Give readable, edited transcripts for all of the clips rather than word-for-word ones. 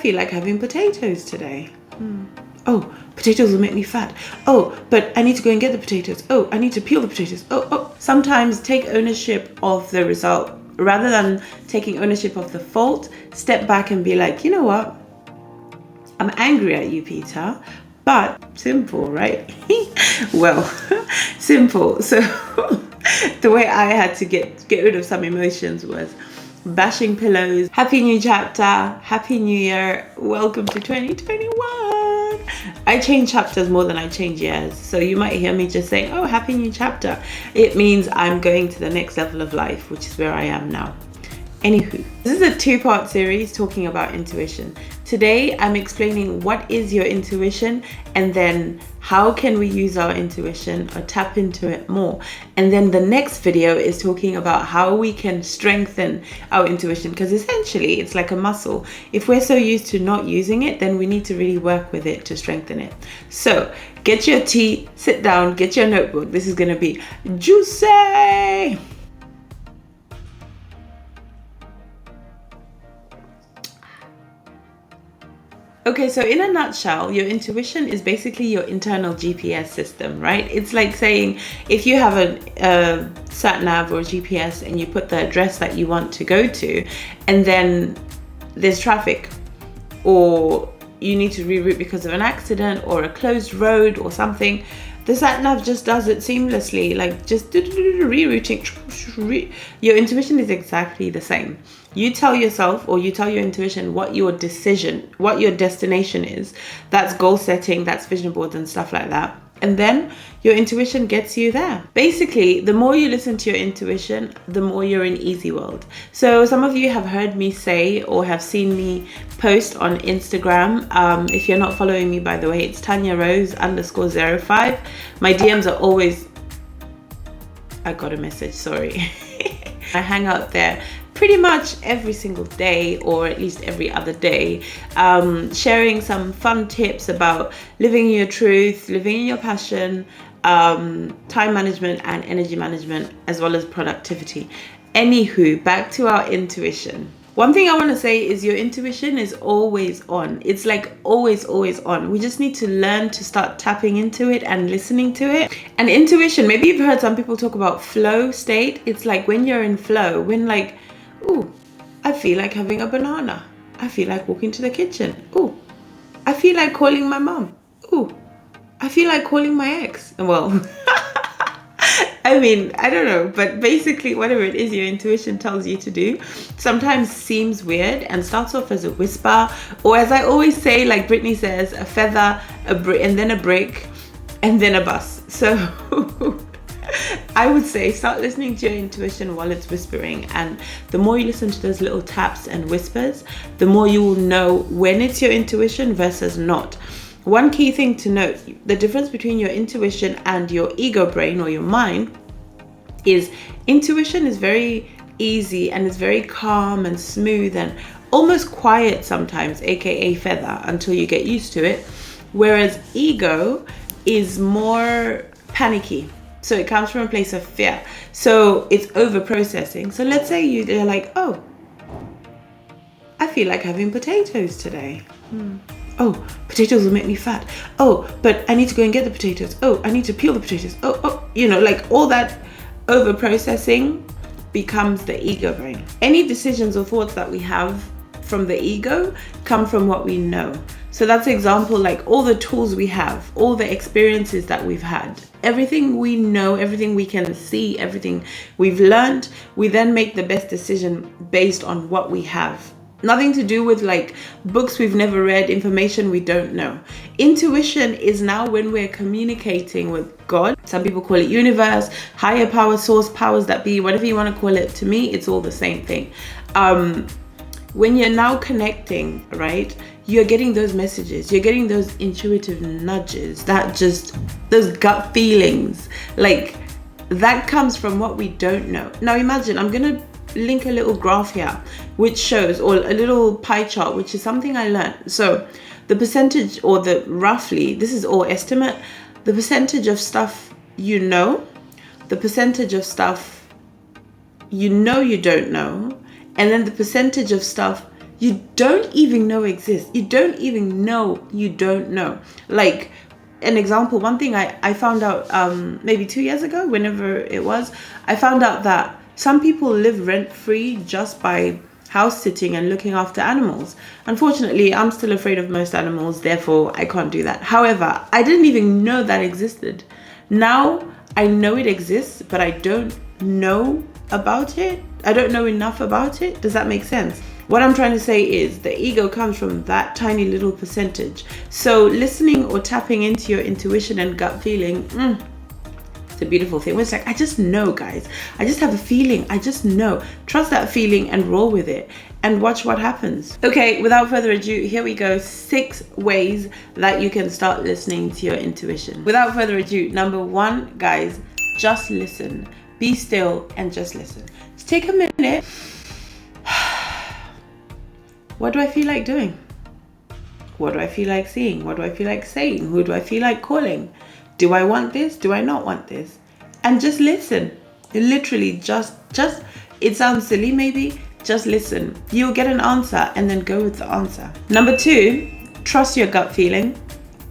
feel like having potatoes today. Oh, potatoes will make me fat. Oh, but I need to go and get the potatoes. Oh, I need to peel the potatoes. Oh. Sometimes take ownership of the result. Rather than taking ownership of the fault, step back and be like, you know what? I'm angry at you, Peter, but simple, right? Well, simple. So the way I had to get rid of some emotions was bashing pillows. Happy new chapter, happy new year, welcome to 2021. I change chapters more than I change years, so you might hear me just saying, oh, happy new chapter. It means I'm going to the next level of life, which is where I am now. Anywho, this is a two-part series talking about intuition. Today I'm explaining what is your intuition, and then how can we use our intuition or tap into it more. And then the next video is talking about how we can strengthen our intuition, because essentially it's like a muscle. If we're so used to not using it, then we need to really work with it to strengthen it. So get your tea, sit down, get your notebook. This is going to be juicy. Okay, so in a nutshell, your intuition is basically your internal GPS system, right? It's like saying if you have a sat nav or GPS and you put the address that you want to go to, and then there's traffic, or you need to reroute because of an accident or a closed road or something, the sat nav just does it seamlessly, like just rerouting. Your intuition is exactly the same. You tell yourself, or you tell your intuition what your destination is. That's goal setting, that's vision boards and stuff like that. And then your intuition gets you there. Basically, the more you listen to your intuition, the more you're in easy world. So some of you have heard me say or have seen me post on Instagram. If you're not following me, by the way, it's TanyaRose_05. My DMs are always, I got a message, sorry. I hang out there pretty much every single day, or at least every other day, sharing some fun tips about living in your truth, living in your passion, time management and energy management, as well as productivity. Anywho, back to our intuition. One thing I want to say is your intuition is always on. It's like always on. We just need to learn to start tapping into it and listening to it. And intuition, maybe you've heard some people talk about flow state. It's like when you're in flow, when like, ooh, I feel like having a banana. I feel like walking to the kitchen. Ooh, I feel like calling my mom. Ooh, I feel like calling my ex. Well, I mean, I don't know, but basically whatever it is your intuition tells you to do sometimes seems weird and starts off as a whisper, or as I always say, like Brittany says, a feather, and then a brick, and then a bus. So I would say start listening to your intuition while it's whispering, and the more you listen to those little taps and whispers, the more you will know when it's your intuition versus not. One key thing to note, the difference between your intuition and your ego brain or your mind is intuition is very easy and it's very calm and smooth and almost quiet sometimes, aka feather, until you get used to it. Whereas ego is more panicky. So it comes from a place of fear. So it's over processing. So let's say you're like, oh, I feel like having potatoes today. Oh, potatoes will make me fat. Oh, but I need to go and get the potatoes. Oh, I need to peel the potatoes. Oh, you know, like all that over processing becomes the ego brain. Any decisions or thoughts that we have from the ego come from what we know. So that's example, like all the tools we have, all the experiences that we've had, everything we know, everything we can see, everything we've learned, we then make the best decision based on what we have. Nothing to do with like books we've never read, information we don't know. Intuition is now when we're communicating with God. Some people call it universe, higher power, source, powers that be, whatever you want to call it. To me, it's all the same thing. When you're now connecting, right, you're getting those messages, you're getting those intuitive nudges, those gut feelings, like that comes from what we don't know. Now imagine, I'm going to link a little graph here which shows, or a little pie chart, which is something I learned. So the percentage, or the roughly, this is all estimate, the percentage of stuff you know, the percentage of stuff you know you don't know, and then the percentage of stuff you don't even know exists. You don't even know you don't know. Like, an example, one thing I found out maybe 2 years ago, whenever it was, I found out that some people live rent-free just by house sitting and looking after animals. Unfortunately, I'm still afraid of most animals, therefore I can't do that. However, I didn't even know that existed. Now I know it exists, but I don't know about it. I don't know enough about it. Does that make sense? What I'm trying to say is the ego comes from that tiny little percentage. So listening or tapping into your intuition and gut feeling, it's a beautiful thing. It's like, I just know, guys. I just have a feeling. I just know. Trust that feeling and roll with it and watch what happens. Okay, without further ado, here we go. 6 ways that you can start listening to your intuition. Without further ado, number 1, guys, just listen. Be still and just listen. Just take a minute. What do I feel like doing? What do I feel like seeing? What do I feel like saying? Who do I feel like calling? Do I want this? Do I not want this? And just listen. Literally just, it sounds silly maybe, just listen. You'll get an answer and then go with the answer. Number 2, trust your gut feeling.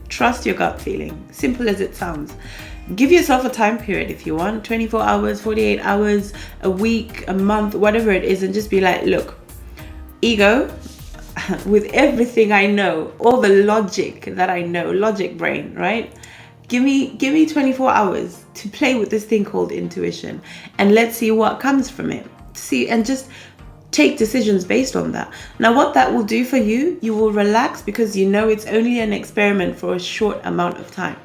Trust your gut feeling. Simple as it sounds. Give yourself a time period if you want, 24 hours, 48 hours, a week, a month, whatever it is, and just be like, look, ego, with everything I know, all the logic that I know, logic brain, right? Give me 24 hours to play with this thing called intuition, and let's see what comes from it. See, and just take decisions based on that. Now, what that will do for you, you will relax because you know it's only an experiment for a short amount of time.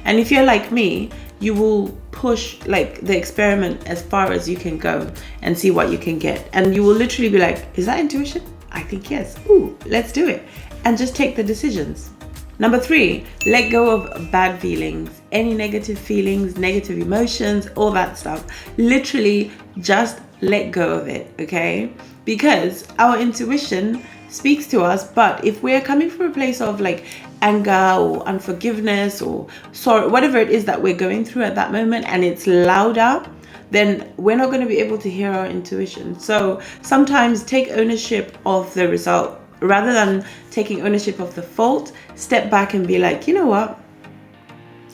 And if you're like me, you will push like the experiment as far as you can go and see what you can get. And you will literally be like, is that intuition? I think yes. Ooh, let's do it. And just take the decisions. Number 3, let go of bad feelings, any negative feelings, negative emotions, all that stuff. Literally just let go of it, okay? Because our intuition speaks to us, but if we're coming from a place of like anger or unforgiveness or sorrow, whatever it is that we're going through at that moment, and it's louder, then we're not going to be able to hear our intuition. So sometimes take ownership of the result. Rather than taking ownership of the fault, step back and be like, you know what?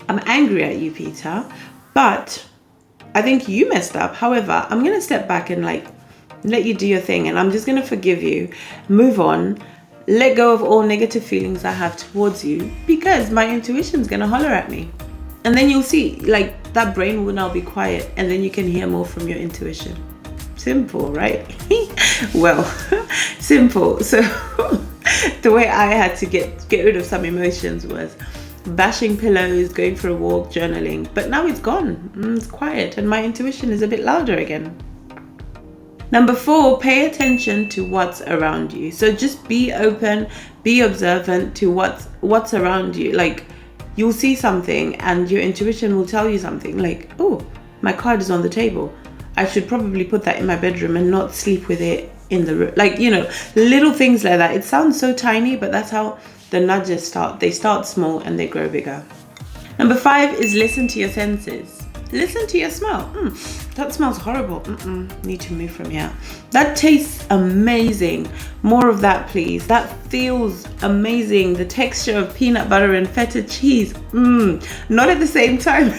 I'm angry at you, Peter, but I think you messed up. However, I'm going to step back and like let you do your thing, and I'm just going to forgive you, move on, let go of all negative feelings I have towards you, because my intuition's going to holler at me. And then you'll see, like, that brain will now be quiet, and then you can hear more from your intuition. Simple, right? Well, simple. So the way I had to get rid of some emotions was bashing pillows, going for a walk, journaling. But now it's gone. It's quiet, and my intuition is a bit louder again. Number 4, pay attention to what's around you. So just be open, be observant to what's around you. Like, you'll see something and your intuition will tell you something like, oh, my card is on the table. I should probably put that in my bedroom and not sleep with it in the room. Like, you know, little things like that. It sounds so tiny, but that's how the nudges start. They start small and they grow bigger. Number 5 is listen to your senses. Listen to your smell. That smells horrible. Need to move from here. That tastes amazing. More of that, please. That feels amazing. The texture of peanut butter and feta cheese. Not at the same time.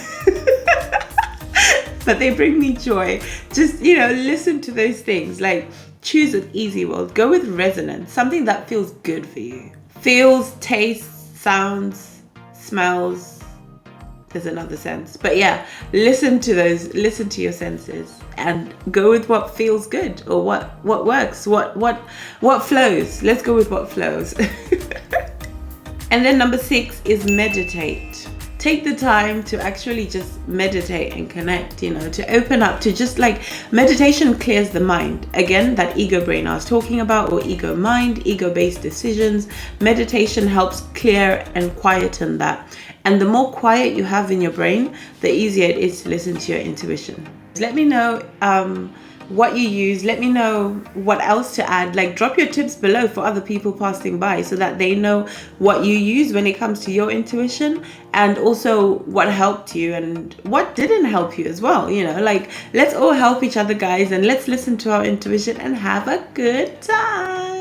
But they bring me joy. Just, you know, listen to those things. Like, choose an easy word. Go with resonance. Something that feels good for you. Feels, tastes, sounds, smells. There's another sense. But yeah, listen to those. Listen to your senses and go with what feels good or what works. What flows. Let's go with what flows. And then number 6 is meditate. Take the time to actually just meditate and connect, you know, to open up, to just like, meditation clears the mind. Again, that ego brain I was talking about, or ego mind, ego-based decisions. Meditation helps clear and quieten that. And the more quiet you have in your brain, the easier it is to listen to your intuition. Let me know what you use. Let me know what else to add. Like, drop your tips below for other people passing by so that they know what you use when it comes to your intuition, and also what helped you and what didn't help you as well. You know, like, let's all help each other, guys, and let's listen to our intuition and have a good time.